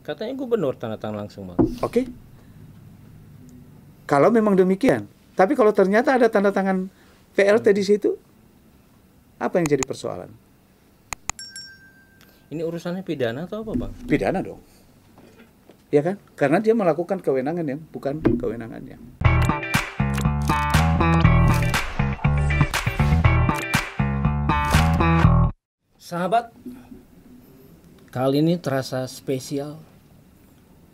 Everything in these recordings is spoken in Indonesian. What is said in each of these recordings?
Katanya gubernur tanda tangan langsung, Bang. Oke. Kalau memang demikian. Tapi kalau ternyata ada tanda tangan PLT di situ, apa yang jadi persoalan? Ini urusannya pidana atau apa, Bang? Pidana dong. Ya kan? Karena dia melakukan kewenangan yang bukan kewenangannya. Sahabat, kali ini terasa spesial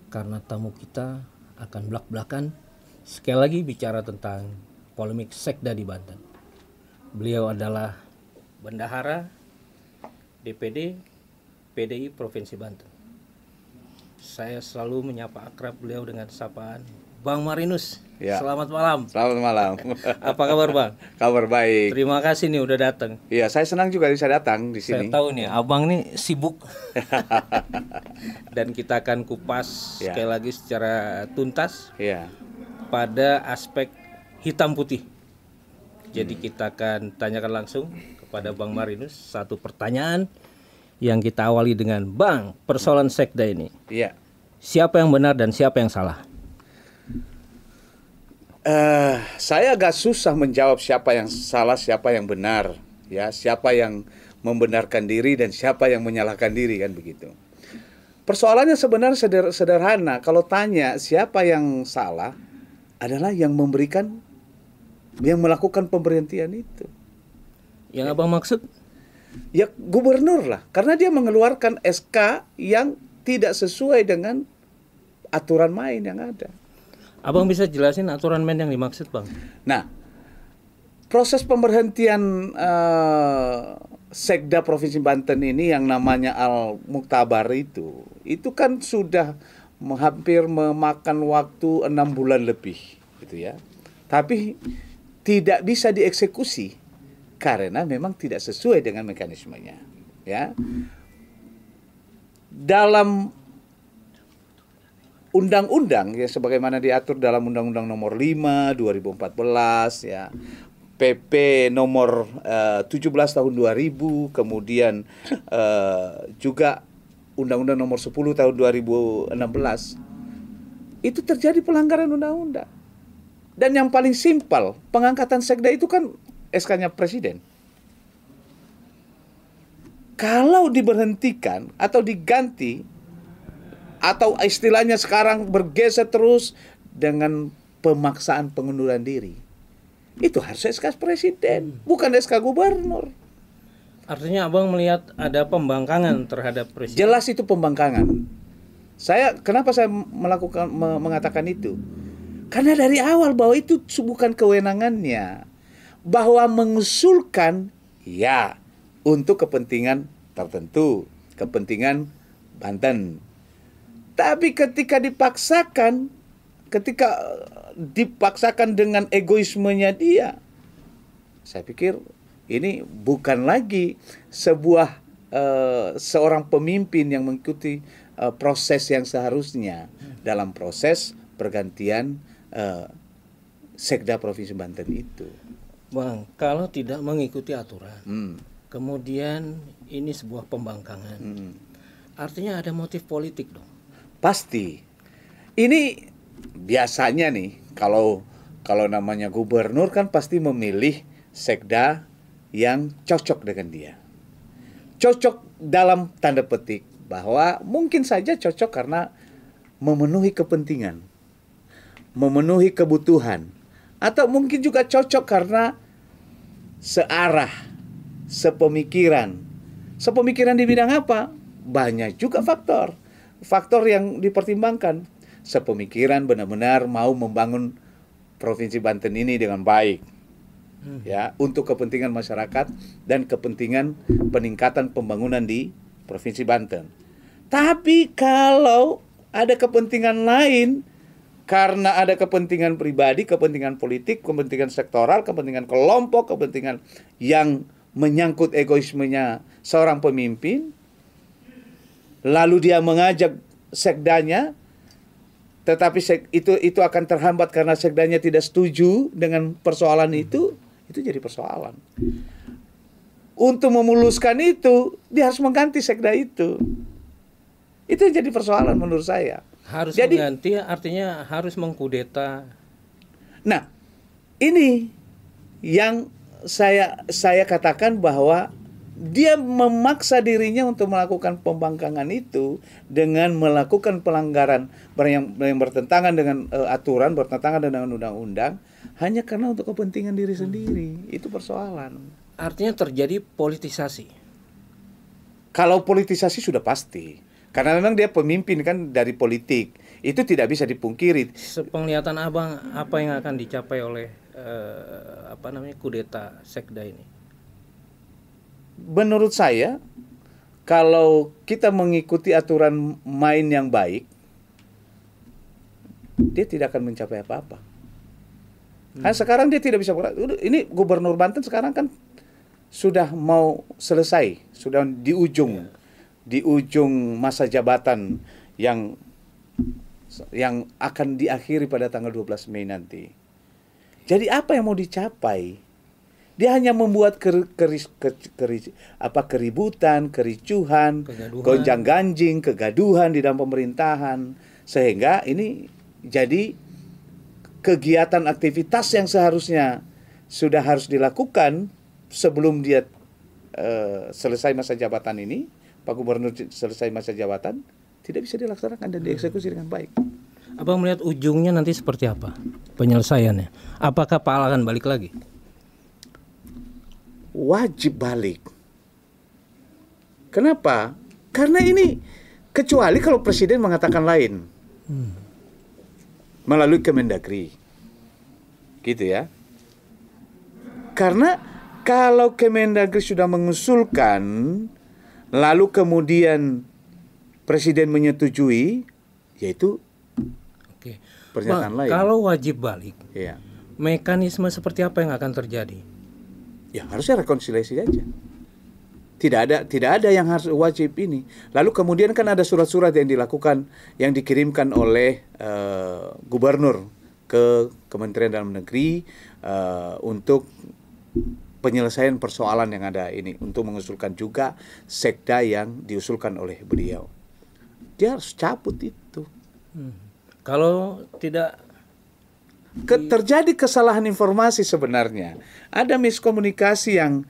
karena tamu kita akan belak-belakan sekali lagi bicara tentang polemik Sekda di Banten. Beliau adalah Bendahara DPD PDI Provinsi Banten. Saya selalu menyapa akrab beliau dengan sapaan Bang Marinus. Ya. Selamat malam. Selamat malam. Apa kabar, Bang? Kabar baik. Terima kasih nih udah datang. Iya, saya senang juga bisa datang di sini. Saya tahu nih, Abang nih sibuk. Dan kita akan kupas Ya. sekali lagi secara tuntas Iya. pada aspek hitam putih. Jadi kita akan tanyakan langsung kepada Bang Marinus satu pertanyaan yang kita awali dengan, Bang, persoalan Sekda ini. Iya. Siapa yang benar dan siapa yang salah? Saya agak susah menjawab siapa yang salah, siapa yang benar, ya, siapa yang membenarkan diri dan siapa yang menyalahkan diri, kan begitu. Persoalannya sebenarnya sederhana. Kalau tanya siapa yang salah, adalah yang memberikan, yang melakukan pemberhentian itu. Yang Abang maksud? Ya gubernur lah, karena dia mengeluarkan SK yang tidak sesuai dengan aturan main yang ada. Abang bisa jelasin aturan main yang dimaksud, Bang? Nah, proses pemberhentian Sekda Provinsi Banten ini yang namanya Al-Muktabar itu kan sudah hampir memakan waktu 6 bulan lebih, gitu ya. Tapi tidak bisa dieksekusi karena memang tidak sesuai dengan mekanismenya, ya. Dalam undang-undang ya sebagaimana diatur dalam Undang-Undang Nomor 5 2014 ya, PP nomor 17 tahun 2000, kemudian juga Undang-Undang Nomor 10 tahun 2016. Itu terjadi pelanggaran undang-undang. Dan yang paling simpel, pengangkatan sekda itu kan SK-nya presiden. Kalau diberhentikan atau diganti, atau istilahnya sekarang bergeser terus dengan pemaksaan pengunduran diri, itu harus SK presiden, bukan SK gubernur. Artinya Abang melihat ada pembangkangan terhadap presiden. Jelas itu pembangkangan. Kenapa saya mengatakan itu? Karena dari awal bahwa itu bukan kewenangannya. Bahwa mengusulkan ya untuk kepentingan tertentu, kepentingan Banten. Tapi ketika dipaksakan dengan egoismenya dia, saya pikir ini bukan lagi sebuah seorang pemimpin yang mengikuti proses yang seharusnya dalam proses pergantian Sekda Provinsi Banten itu. Bang, kalau tidak mengikuti aturan, kemudian ini sebuah pembangkangan, artinya ada motif politik dong. Pasti. Ini biasanya nih, kalau namanya gubernur kan pasti memilih sekda yang cocok dengan dia. Cocok dalam tanda petik, bahwa mungkin saja cocok karena memenuhi kepentingan, memenuhi kebutuhan, atau mungkin juga cocok karena searah, sepemikiran. Sepemikiran di bidang apa? Banyak juga faktor yang dipertimbangkan. Sepemikiran benar-benar mau membangun Provinsi Banten ini dengan baik, ya, untuk kepentingan masyarakat dan kepentingan peningkatan pembangunan di Provinsi Banten. Tapi kalau ada kepentingan lain, karena ada kepentingan pribadi, kepentingan politik, kepentingan sektoral, kepentingan kelompok, kepentingan yang menyangkut egoismenya seorang pemimpin, lalu dia mengajak sekdanya, tetapi itu akan terhambat karena sekdanya tidak setuju dengan persoalan itu jadi persoalan. Untuk memuluskan itu, dia harus mengganti sekda itu. Itu yang jadi persoalan menurut saya. Harus Jadi, mengganti artinya harus mengkudeta. nah, ini yang saya katakan bahwa dia memaksa dirinya untuk melakukan pembangkangan itu dengan melakukan pelanggaran yang bertentangan dengan aturan, bertentangan dengan undang-undang, hanya karena untuk kepentingan diri sendiri. Itu persoalan. Artinya terjadi politisasi. Kalau politisasi sudah pasti, karena memang dia pemimpin kan dari politik, itu tidak bisa dipungkiri. Sepenglihatan Abang, apa yang akan dicapai oleh kudeta sekda ini? Menurut saya, kalau kita mengikuti aturan main yang baik, dia tidak akan mencapai apa-apa. Kan sekarang dia tidak bisa. Ini Gubernur Banten sekarang kan sudah mau selesai, sudah di ujung masa jabatan yang akan diakhiri pada tanggal 12 Mei nanti. Jadi apa yang mau dicapai? Dia hanya membuat keributan, kericuhan, gonjang-ganjing, kegaduhan di dalam pemerintahan, sehingga ini jadi kegiatan aktivitas yang seharusnya sudah harus dilakukan sebelum dia selesai masa jabatan ini, Pak Gubernur selesai masa jabatan, tidak bisa dilaksanakan dan dieksekusi dengan baik. Abang melihat ujungnya nanti seperti apa penyelesaiannya? Apakah Pak Al akan balik lagi? Wajib balik. Kenapa? Karena ini kecuali kalau presiden mengatakan lain melalui Kemendagri, gitu ya. Karena kalau Kemendagri sudah mengusulkan, lalu kemudian presiden menyetujui, yaitu pernyataan lain. Kalau wajib balik, ya, mekanisme seperti apa yang akan terjadi? Ya harusnya rekonsiliasi aja. Tidak ada yang harus wajib ini. Lalu kemudian kan ada surat-surat yang dilakukan, yang dikirimkan oleh gubernur ke Kementerian Dalam Negeri untuk penyelesaian persoalan yang ada ini, untuk mengusulkan juga sekda yang diusulkan oleh beliau. Dia harus cabut itu. Kalau tidak terjadi kesalahan informasi sebenarnya. Ada miskomunikasi yang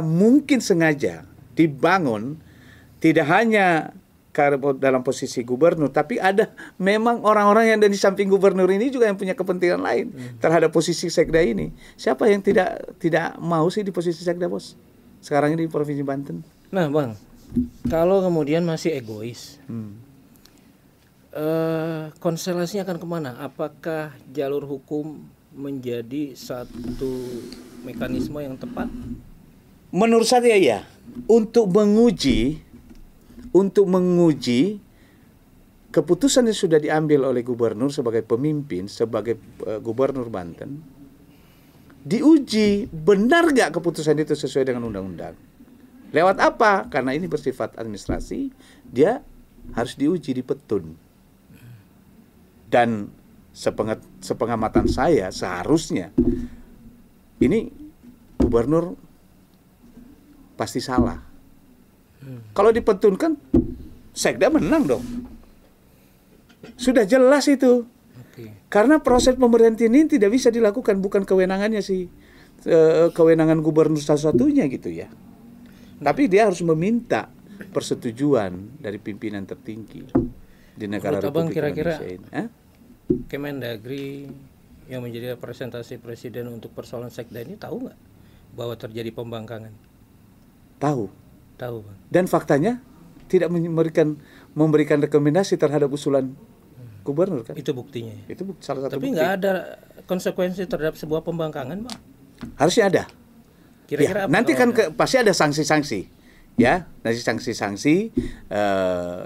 mungkin sengaja dibangun, tidak hanya dalam posisi gubernur, tapi ada memang orang-orang yang ada di samping gubernur ini juga yang punya kepentingan lain terhadap posisi sekda ini. Siapa yang tidak mau sih di posisi sekda, Bos? Sekarang ini di Provinsi Banten. Nah, Bang, kalau kemudian masih egois, konstelasinya akan kemana? Apakah jalur hukum menjadi satu mekanisme yang tepat? Menurut saya ya, untuk menguji keputusan yang sudah diambil oleh gubernur sebagai pemimpin, sebagai gubernur Banten, diuji benar gak keputusan itu sesuai dengan undang-undang. Lewat apa? Karena ini bersifat administrasi, dia harus diuji di petun. Dan sepengamatan saya seharusnya ini gubernur pasti salah. Kalau dipetunkan, sekda menang dong. Sudah jelas itu. Karena proses pemberhentian ini tidak bisa dilakukan, bukan kewenangannya kewenangan gubernur satu-satunya gitu ya. Tapi dia harus meminta persetujuan dari pimpinan tertinggi di negara Republik Indonesia ini. Kemendagri yang menjadi representasi presiden untuk persoalan sekda ini tahu nggak bahwa terjadi pembangkangan? Tahu, Bang. Dan faktanya tidak memberikan rekomendasi terhadap usulan gubernur kan? Itu buktinya. Itu salah satu. Tapi nggak ada konsekuensi terhadap sebuah pembangkangan, Bang. Harusnya ada. Kira-kira nanti kan pasti ada sanksi-sanksi, ya, nanti sanksi-sanksi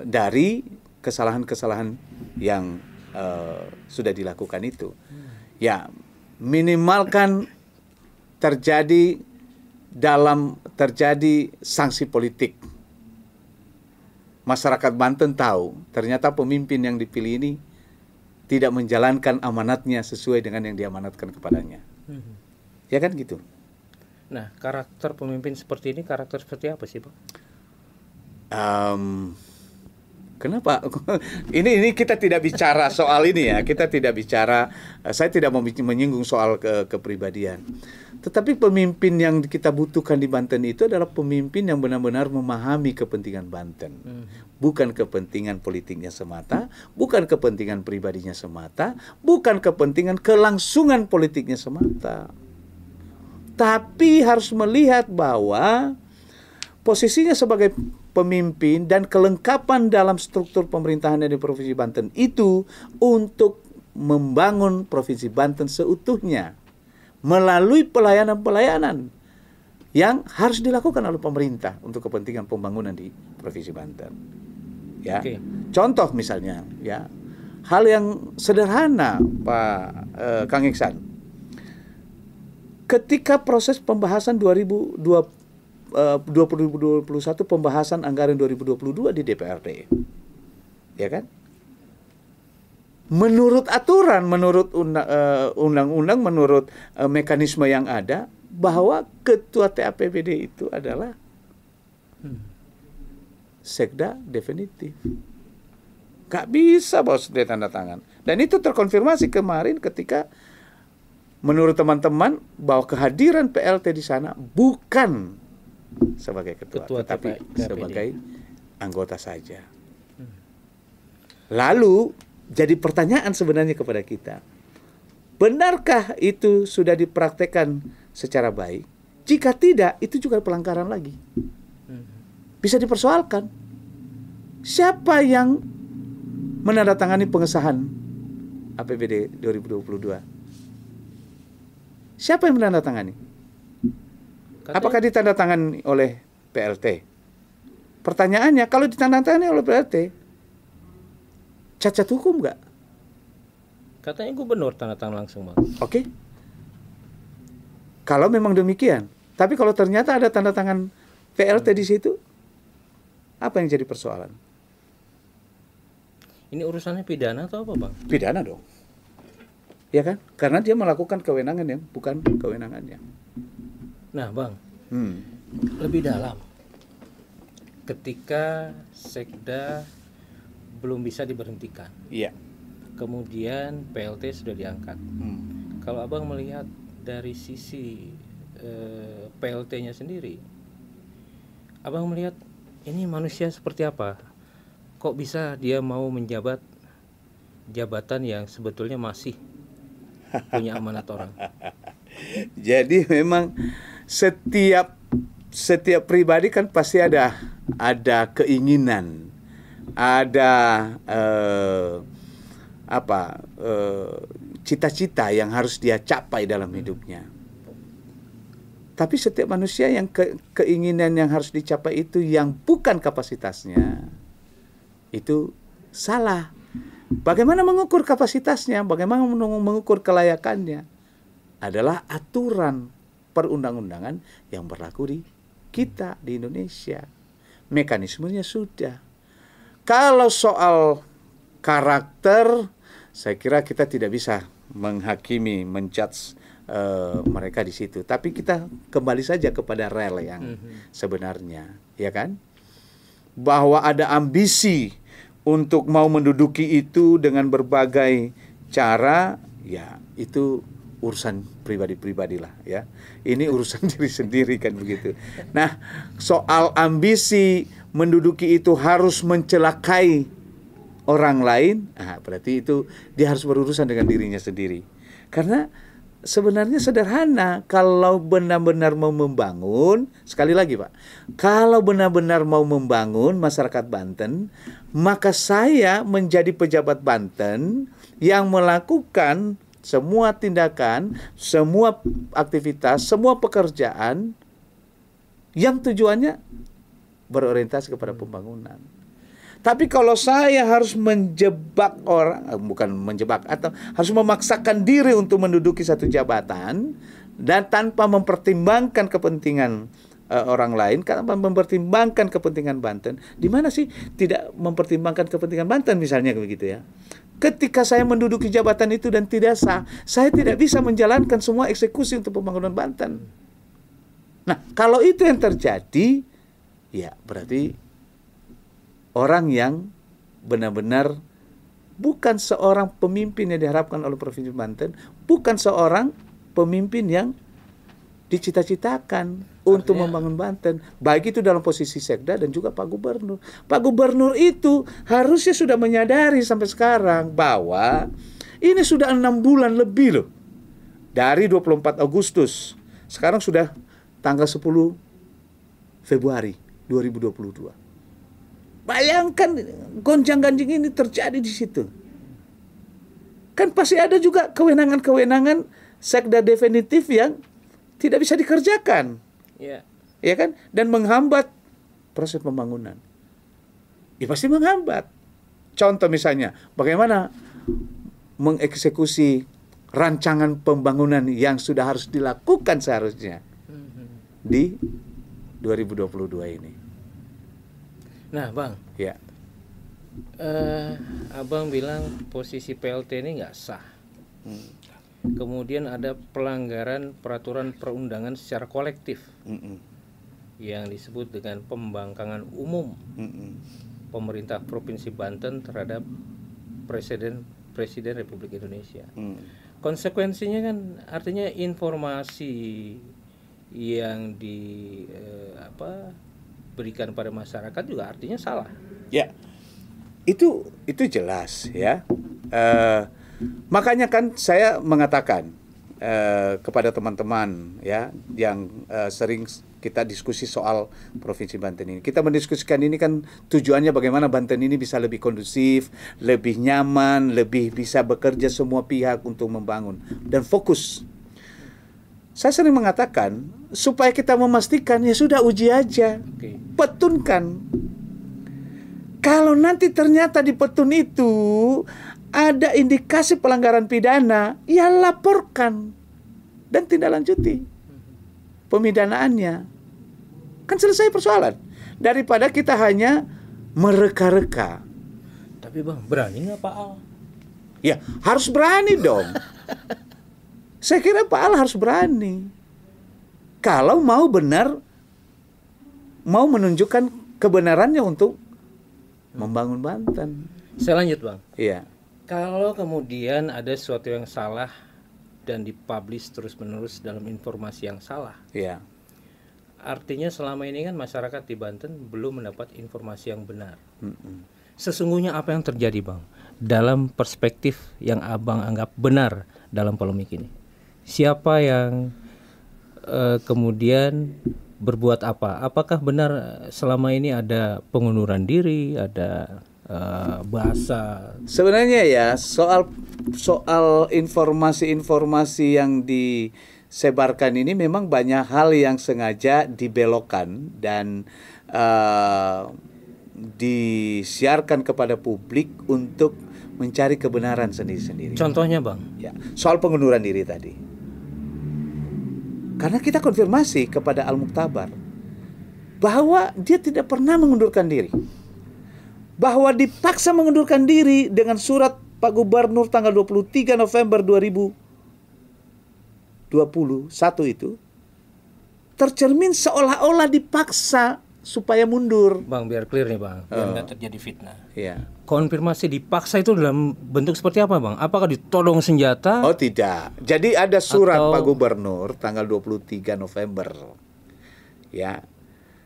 dari kesalahan-kesalahan yang sudah dilakukan itu. Ya, minimalkan terjadi sanksi politik. Masyarakat Banten tahu ternyata pemimpin yang dipilih ini tidak menjalankan amanatnya sesuai dengan yang diamanatkan kepadanya. Ya kan gitu. Nah, karakter pemimpin seperti ini karakter seperti apa sih, Pak? Kenapa? Ini kita tidak bicara soal ini ya. Kita tidak bicara. Saya tidak mau menyinggung soal kepribadian. Tetapi pemimpin yang kita butuhkan di Banten itu adalah pemimpin yang benar-benar memahami kepentingan Banten. Bukan kepentingan politiknya semata, bukan kepentingan pribadinya semata, bukan kepentingan kelangsungan politiknya semata. Tapi harus melihat bahwa posisinya sebagai pemimpin dan kelengkapan dalam struktur pemerintahan di Provinsi Banten itu untuk membangun Provinsi Banten seutuhnya melalui pelayanan-pelayanan yang harus dilakukan oleh pemerintah untuk kepentingan pembangunan di Provinsi Banten. Ya, contoh misalnya, ya, hal yang sederhana, Pak Kang Iksan. Ketika proses pembahasan 2021 pembahasan anggaran 2022 di DPRD, ya kan? Menurut aturan, menurut undang-undang, menurut mekanisme yang ada, bahwa ketua TAPBD itu adalah sekda definitif. Gak bisa bos dia tanda tangan. Dan itu terkonfirmasi kemarin ketika menurut teman-teman bahwa kehadiran PLT di sana bukan sebagai ketua tetapi sebagai anggota saja. Lalu jadi pertanyaan sebenarnya kepada kita, benarkah itu sudah dipraktekkan secara baik? Jika tidak, itu juga pelanggaran lagi. Bisa dipersoalkan. Siapa yang menandatangani pengesahan APBD 2022? Siapa yang menandatangani? Apakah ditandatangani oleh PLT? Pertanyaannya, kalau ditandatangani oleh PLT, cacat hukum nggak? Katanya gubernur tanda tangan langsung, Bang. Oke. Kalau memang demikian, tapi kalau ternyata ada tanda tangan PLT di situ, apa yang jadi persoalan? Ini urusannya pidana atau apa, Bang? Pidana dong. Ya kan? Karena dia melakukan kewenangan yang bukan kewenangannya. Nah, Bang, lebih dalam. Ketika sekda belum bisa diberhentikan. Iya. Kemudian PLT sudah diangkat. Kalau Abang melihat dari sisi PLT-nya sendiri, Abang melihat ini manusia seperti apa? Kok bisa dia mau menjabat jabatan yang sebetulnya masih punya amanat orang? Jadi memang setiap pribadi kan pasti ada keinginan, ada cita-cita yang harus dia capai dalam hidupnya. Tapi setiap manusia yang keinginan yang harus dicapai itu yang bukan kapasitasnya, itu salah. Bagaimana mengukur kapasitasnya? Bagaimana mengukur kelayakannya? Adalah aturan perundang-undangan yang berlaku di kita di Indonesia. Mekanismenya sudah. Kalau soal karakter, saya kira kita tidak bisa menghakimi, menjudge mereka di situ. Tapi kita kembali saja kepada rel yang sebenarnya, ya kan? Bahwa ada ambisi untuk mau menduduki itu dengan berbagai cara, ya itu urusan pribadi-pribadi lah, ya. Ini urusan diri sendiri kan begitu. Nah, soal ambisi menduduki itu harus mencelakai orang lain, berarti itu dia harus berurusan dengan dirinya sendiri. Karena sebenarnya sederhana, kalau benar-benar mau membangun, sekali lagi Pak, kalau benar-benar mau membangun masyarakat Banten, maka saya menjadi pejabat Banten yang melakukan semua tindakan, semua aktivitas, semua pekerjaan yang tujuannya berorientasi kepada pembangunan. Tapi kalau saya harus menjebak orang, bukan menjebak, atau harus memaksakan diri untuk menduduki satu jabatan dan tanpa mempertimbangkan kepentingan orang lain, tanpa mempertimbangkan kepentingan Banten, di mana sih tidak mempertimbangkan kepentingan Banten misalnya begitu ya. Ketika saya menduduki jabatan itu dan tidak sah, saya tidak bisa menjalankan semua eksekusi untuk pembangunan Banten. Nah, kalau itu yang terjadi, ya berarti orang yang benar-benar bukan seorang pemimpin yang diharapkan oleh Provinsi Banten, bukan seorang pemimpin yang dicita-citakan untuk membangun Banten, baik itu dalam posisi Sekda dan juga Pak Gubernur. Pak Gubernur itu harusnya sudah menyadari sampai sekarang bahwa ini sudah 6 bulan lebih loh, dari 24 Agustus, sekarang sudah tanggal 10 Februari 2022. Bayangkan gonjang-ganjing ini terjadi di situ. Kan pasti ada juga kewenangan-kewenangan Sekda definitif yang tidak bisa dikerjakan. Ya kan? Dan menghambat proses pembangunan. Ya pasti menghambat. Contoh misalnya, bagaimana mengeksekusi rancangan pembangunan yang sudah harus dilakukan seharusnya di 2022 ini. Nah, Bang. Ya. Abang bilang posisi PLT ini nggak sah. Kemudian ada pelanggaran peraturan perundangan secara kolektif yang disebut dengan pembangkangan umum pemerintah Provinsi Banten terhadap Presiden Republik Indonesia. Konsekuensinya kan artinya informasi yang diberikan pada masyarakat juga artinya salah. Ya, itu jelas ya. Makanya kan saya mengatakan kepada teman-teman ya yang sering kita diskusi soal Provinsi Banten ini. Kita mendiskusikan ini kan tujuannya bagaimana Banten ini bisa lebih kondusif, lebih nyaman, lebih bisa bekerja semua pihak untuk membangun dan fokus. Saya sering mengatakan supaya kita memastikan ya sudah uji aja, petunkan. Kalau nanti ternyata di petun itu ada indikasi pelanggaran pidana, ya laporkan dan tindak lanjuti pemidanaannya. Kan selesai persoalan. Daripada kita hanya mereka-reka. Tapi Bang, berani nggak Pak Al? Ya, harus berani dong. Saya kira Pak Al harus berani. Kalau mau benar, mau menunjukkan kebenarannya untuk membangun Banten. Saya lanjut Bang. Iya. Kalau kemudian ada sesuatu yang salah dan dipublish terus-menerus dalam informasi yang salah, Iya. artinya selama ini kan masyarakat di Banten belum mendapat informasi yang benar. Sesungguhnya apa yang terjadi Bang dalam perspektif yang Abang anggap benar dalam polemik ini? Siapa yang kemudian berbuat apa? Apakah benar selama ini ada pengunduran diri, ada bahasa? Sebenarnya ya soal informasi-informasi yang disebarkan ini memang banyak hal yang sengaja dibelokkan dan disiarkan kepada publik untuk mencari kebenaran sendiri-sendiri. Contohnya Bang? Ya, soal pengunduran diri tadi. Karena kita konfirmasi kepada Al-Muktabar bahwa dia tidak pernah mengundurkan diri. Bahwa dipaksa mengundurkan diri dengan surat Pak Gubernur tanggal 23 November 2021 itu tercermin seolah-olah dipaksa supaya mundur. Bang, biar clear nih Bang, biar nggak terjadi fitnah. Iya. Konfirmasi dipaksa itu dalam bentuk seperti apa Bang? Apakah ditodong senjata? Oh tidak. Jadi ada surat Pak Gubernur tanggal 23 November. Ya.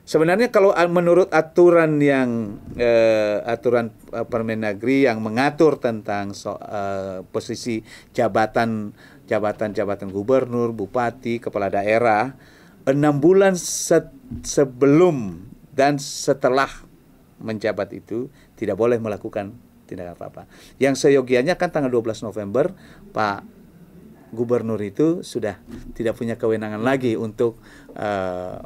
Sebenarnya kalau menurut aturan yang aturan Permendagri yang mengatur tentang posisi jabatan gubernur, bupati, kepala daerah 6 bulan sebelum dan setelah menjabat itu tidak boleh melakukan tindakan apa-apa. Yang seyogianya kan tanggal 12 November Pak Gubernur itu sudah tidak punya kewenangan lagi untuk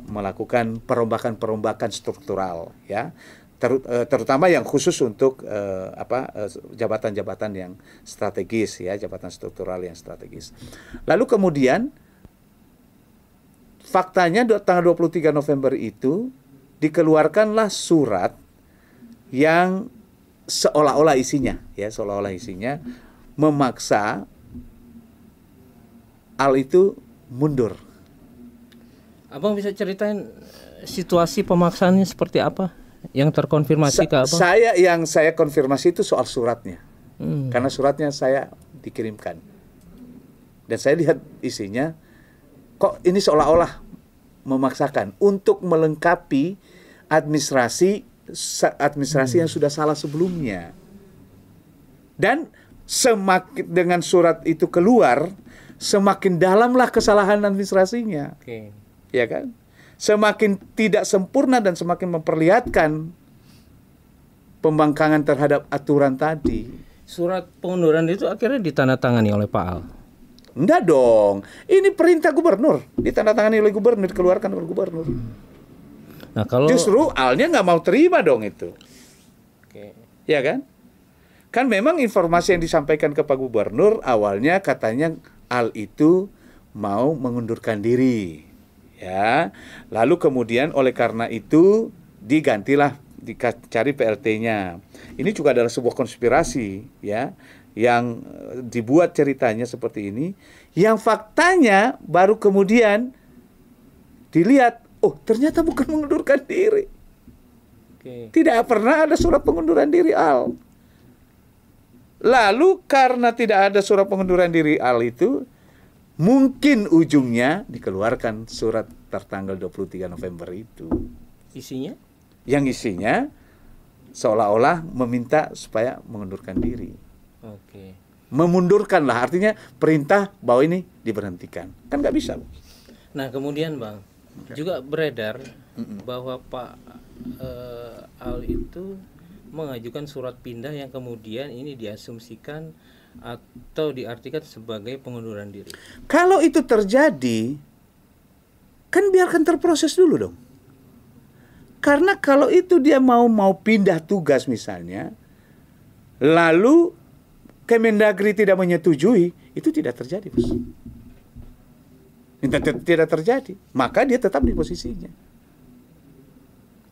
melakukan perombakan struktural ya. Terutama yang khusus untuk jabatan-jabatan yang strategis ya, jabatan struktural yang strategis. Lalu kemudian faktanya tanggal 23 November itu dikeluarkanlah surat yang seolah-olah isinya memaksa Al itu mundur. Abang bisa ceritain situasi pemaksaannya seperti apa? yang terkonfirmasi ke Abang? Yang saya konfirmasi itu soal suratnya. Karena suratnya saya dikirimkan. Dan saya lihat isinya, kok ini seolah-olah memaksakan untuk melengkapi administrasi yang sudah salah sebelumnya. Dan semakin dengan surat itu keluar, semakin dalamlah kesalahan administrasinya. Oke. Ya kan? Semakin tidak sempurna dan semakin memperlihatkan pembangkangan terhadap aturan tadi. Surat pengunduran itu akhirnya ditandatangani oleh Pak Al. Enggak dong. Ini perintah gubernur, ditandatangani oleh gubernur, dikeluarkan oleh gubernur. Nah, kalau Justru Alnya nggak mau terima dong itu. Oke. Ya kan? Kan memang informasi yang disampaikan ke Pak Gubernur awalnya katanya Al itu mau mengundurkan diri. Ya. Lalu kemudian oleh karena itu digantilah, dicari PLT-nya. Ini juga adalah sebuah konspirasi, ya, yang dibuat ceritanya seperti ini, yang faktanya baru kemudian dilihat, oh ternyata bukan mengundurkan diri. Oke. Tidak pernah ada surat pengunduran diri Al. Lalu karena tidak ada surat pengunduran diri Al itu, mungkin ujungnya dikeluarkan surat tertanggal 23 November itu. Isinya? Yang isinya seolah-olah meminta supaya mengundurkan diri. Oke. Memundurkan lah, artinya perintah bahwa ini diberhentikan. Kan nggak bisa. Nah, kemudian Bang, juga beredar bahwa Pak Al itu mengajukan surat pindah yang kemudian ini diasumsikan atau diartikan sebagai pengunduran diri. Kalau itu terjadi, kan biarkan terproses dulu dong. Karena kalau itu dia mau pindah tugas misalnya, lalu Kemendagri tidak menyetujui, itu tidak terjadi, Bos. Tidak terjadi, maka dia tetap di posisinya.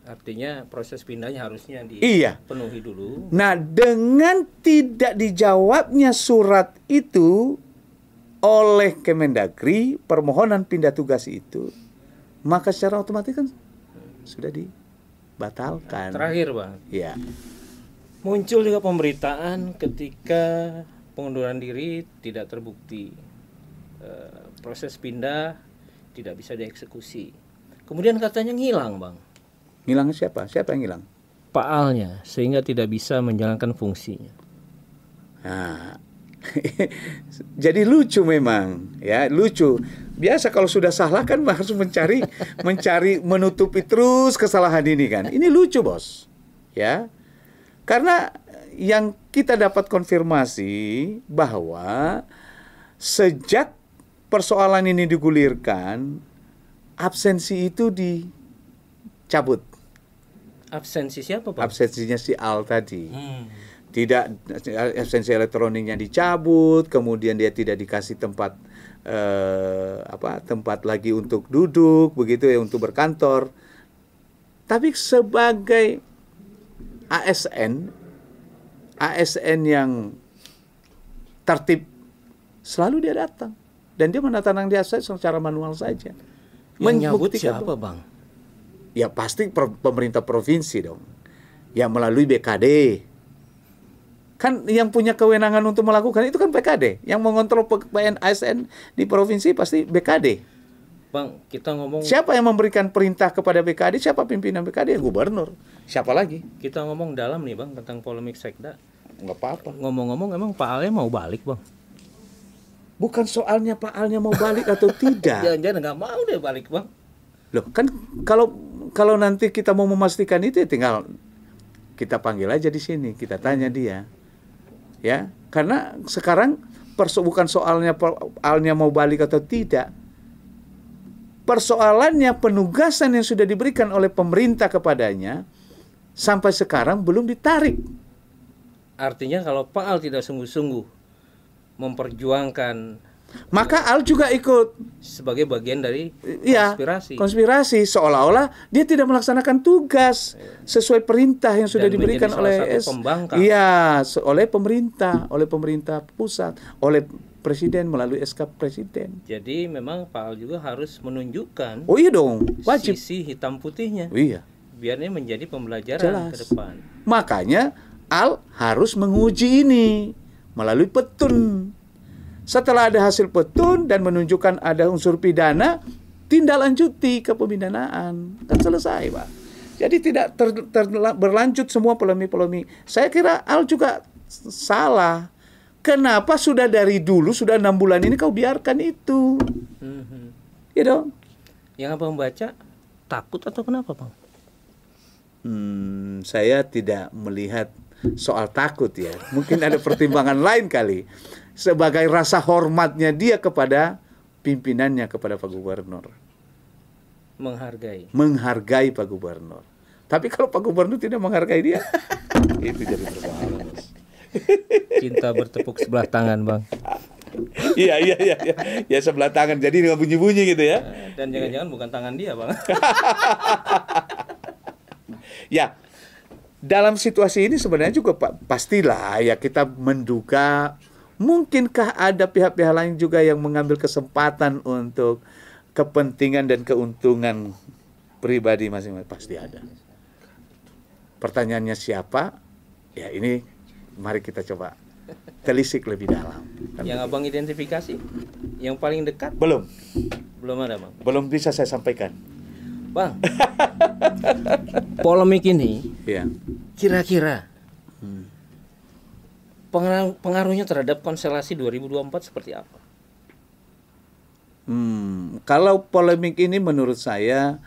Artinya proses pindahnya harusnya Iya. dipenuhi dulu. Nah, dengan tidak dijawabnya surat itu oleh Kemendagri, permohonan pindah tugas itu, maka secara otomatis kan sudah dibatalkan. Terakhir Bang, Ya. muncul juga pemberitaan ketika pengunduran diri tidak terbukti, proses pindah tidak bisa dieksekusi. Kemudian katanya ngilang Bang. Ngilangnya siapa? Siapa yang hilang? Pak Alnya, sehingga tidak bisa menjalankan fungsinya. Nah, jadi lucu memang, ya lucu. Biasa kalau sudah salah kan harus mencari menutupi terus kesalahan ini kan. Ini lucu Bos, ya. Karena yang kita dapat konfirmasi bahwa sejak persoalan ini digulirkan, absensi itu dicabut. Absensi siapa Pak? Absensinya si Al tadi. Tidak, absensi elektroniknya dicabut, kemudian dia tidak dikasih tempat tempat lagi untuk duduk begitu ya, untuk berkantor. Tapi sebagai ASN yang tertib, selalu dia datang dan dia menandatangani dia secara manual saja. Yang nyabut siapa Bang? Ya pasti pemerintah provinsi dong, ya melalui BKD. Kan yang punya kewenangan untuk melakukan itu kan BKD. Yang mengontrol ASN di provinsi pasti BKD. Bang, kita ngomong... Siapa yang memberikan perintah kepada BKD? Siapa pimpinan BKD? Gubernur. Siapa lagi? Kita ngomong dalam nih Bang tentang polemik Sekda. Nggak apa-apa. Ngomong-ngomong emang Pak Alnya mau balik Bang? Bukan soalnya Pak Alnya mau balik atau tidak. Jangan-jangan nggak mau deh balik Bang. Loh kan kalau nanti kita mau memastikan itu ya tinggal kita panggil aja di sini, kita tanya dia. Ya, karena sekarang bukan soalnya Alnya mau balik atau tidak. Persoalannya penugasan yang sudah diberikan oleh pemerintah kepadanya sampai sekarang belum ditarik. Artinya kalau Pak Al tidak sungguh-sungguh memperjuangkan, maka Al juga ikut sebagai bagian dari ya, konspirasi seolah-olah dia tidak melaksanakan tugas sesuai perintah yang sudah diberikan oleh oleh pemerintah pusat, oleh presiden melalui SK presiden. Jadi memang Pak Al juga harus menunjukkan iya dong, wajib sisi hitam putihnya. Iya. biar ini menjadi pembelajaran ke Jelas. depan. Makanya Al harus menguji ini melalui petun. Setelah ada hasil petun dan menunjukkan ada unsur pidana, tindak lanjuti ke pemindanaan. Kan selesai, Pak. Jadi tidak berlanjut semua polemik-polemik. Saya kira Al juga salah. Kenapa sudah dari dulu, sudah 6 bulan ini kau biarkan itu? Ya dong. Yang Abang baca takut atau kenapa, Bang? Saya tidak melihat soal takut ya. Mungkin ada pertimbangan lain kali. Sebagai rasa hormatnya dia kepada pimpinannya, kepada Pak Gubernur. Menghargai Pak Gubernur. Tapi kalau Pak Gubernur tidak menghargai dia, itu jadi persoalan. Cinta bertepuk sebelah tangan, Bang. Iya. Ya sebelah tangan. Jadi dengan bunyi-bunyi gitu ya. Dan jangan-jangan bukan tangan dia, Bang. Ya, dalam situasi ini sebenarnya juga pastilah ya kita menduga mungkinkah ada pihak-pihak lain juga yang mengambil kesempatan untuk kepentingan dan keuntungan pribadi masing-masing. Pasti ada. Pertanyaannya siapa? Ya ini mari kita coba telisik lebih dalam. Yang Abang identifikasi, yang paling dekat? Belum Belum ada, Bang. Belum bisa saya sampaikan. Bang, polemik ini Ya. kira-kira pengaruhnya terhadap konstelasi 2024 seperti apa? Kalau polemik ini menurut saya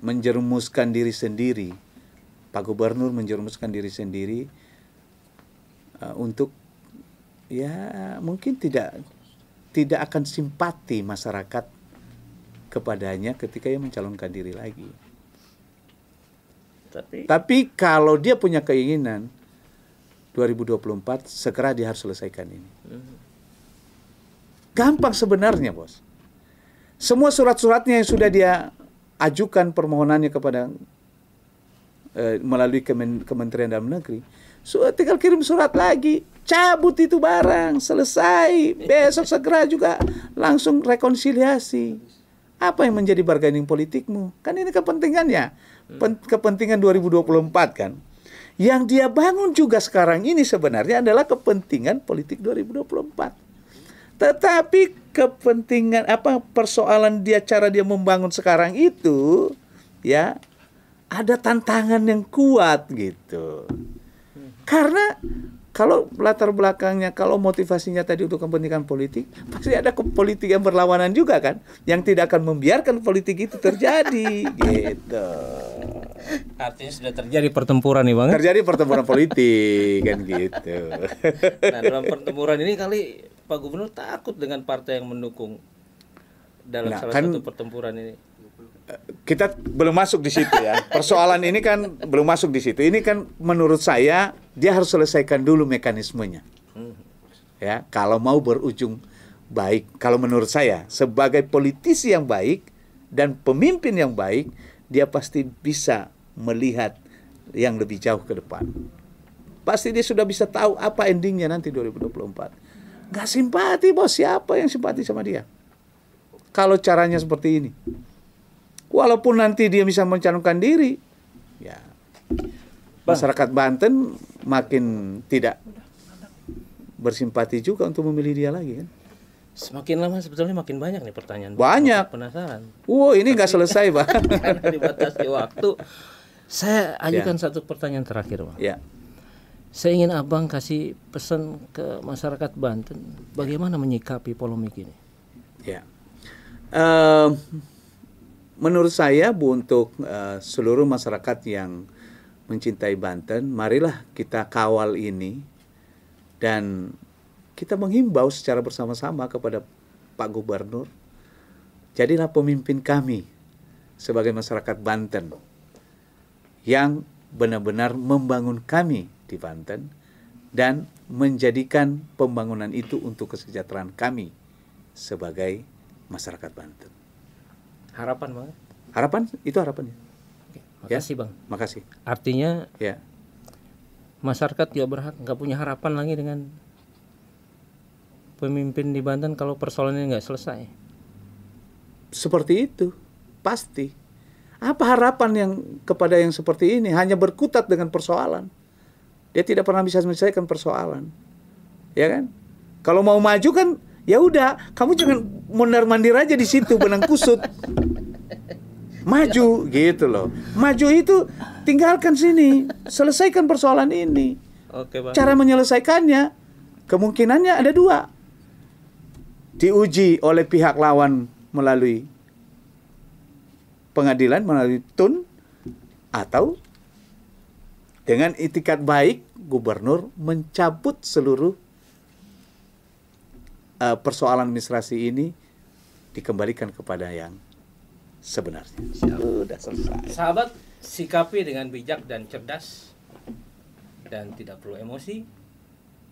menjerumuskan diri sendiri. Pak Gubernur menjerumuskan diri sendiri untuk ya mungkin tidak akan simpati masyarakat kepadanya ketika ia mencalonkan diri lagi. Tapi kalau dia punya keinginan 2024 segera dia harus selesaikan ini. Gampang sebenarnya, Bos. Semua surat-suratnya yang sudah dia ajukan permohonannya kepada melalui Kementerian Dalam Negeri, tinggal kirim surat lagi, cabut itu barang, selesai. Besok segera juga langsung rekonsiliasi. Apa yang menjadi bargaining politikmu? Kan ini kepentingannya. Kepentingan 2024 kan. Yang dia bangun juga sekarang ini sebenarnya adalah kepentingan politik 2024. Tetapi kepentingan persoalan dia, cara dia membangun sekarang itu ya ada tantangan yang kuat gitu. Karena kalau latar belakangnya, kalau motivasinya tadi untuk kepentingan politik, pasti ada politik yang berlawanan juga kan, yang tidak akan membiarkan politik itu terjadi gitu. Artinya sudah terjadi pertempuran nih, Bang. Terjadi pertempuran politik kan gitu. Nah, dalam pertempuran ini kali Pak Gubernur takut dengan partai yang mendukung dalam salah satu pertempuran ini. Kita belum masuk di situ ya. Persoalan ini kan belum masuk di situ. Ini kan menurut saya dia harus selesaikan dulu mekanismenya. Ya, kalau mau berujung baik, kalau menurut saya sebagai politisi yang baik dan pemimpin yang baik, dia pasti bisa melihat yang lebih jauh ke depan. Pasti dia sudah bisa tahu apa endingnya nanti 2024. Nggak simpati, Bos. Siapa yang simpati sama dia? Kalau caranya seperti ini. Walaupun nanti dia bisa mencalonkan diri, ya masyarakat Banten makin tidak bersimpati juga untuk memilih dia lagi kan. Semakin lama sebetulnya makin banyak nih pertanyaan. Banyak. Penasaran. Ini nggak selesai, Bang. Karena dibatasi waktu. Saya ajukan satu pertanyaan terakhir, Bang. Ya. Saya ingin Abang kasih pesan ke masyarakat Banten bagaimana menyikapi polemik ini. Ya. Menurut saya untuk seluruh masyarakat yang mencintai Banten, marilah kita kawal ini dan kita menghimbau secara bersama-sama kepada Pak Gubernur, jadilah pemimpin kami sebagai masyarakat Banten yang benar-benar membangun kami di Banten dan menjadikan pembangunan itu untuk kesejahteraan kami sebagai masyarakat Banten. Harapan, Bang? Harapan, itu harapannya. Oke, makasih, Bang. Makasih. Artinya Ya. masyarakat nggak punya harapan lagi dengan pemimpin di Banten kalau persoalannya nggak selesai. Seperti itu, pasti. Apa harapan yang kepada yang seperti ini? Hanya berkutat dengan persoalan. Dia tidak pernah bisa menyelesaikan persoalan. Ya kan? Kalau mau maju kan, ya udah, kamu jangan mondar-mandir aja di situ benang kusut. Maju gitu loh. Maju itu tinggalkan sini, selesaikan persoalan ini. Oke, Bang. Cara menyelesaikannya kemungkinannya ada dua. Diuji oleh pihak lawan melalui pengadilan, melalui TUN, atau dengan itikat baik gubernur mencabut seluruh persoalan administrasi ini, dikembalikan kepada yang sebenarnya. Sudah selesai. Sahabat, sikapi dengan bijak dan cerdas dan tidak perlu emosi.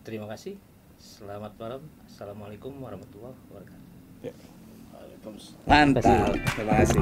Terima kasih. Selamat malam. Assalamualaikum warahmatullahi wabarakatuh. Mantap. Terima kasih.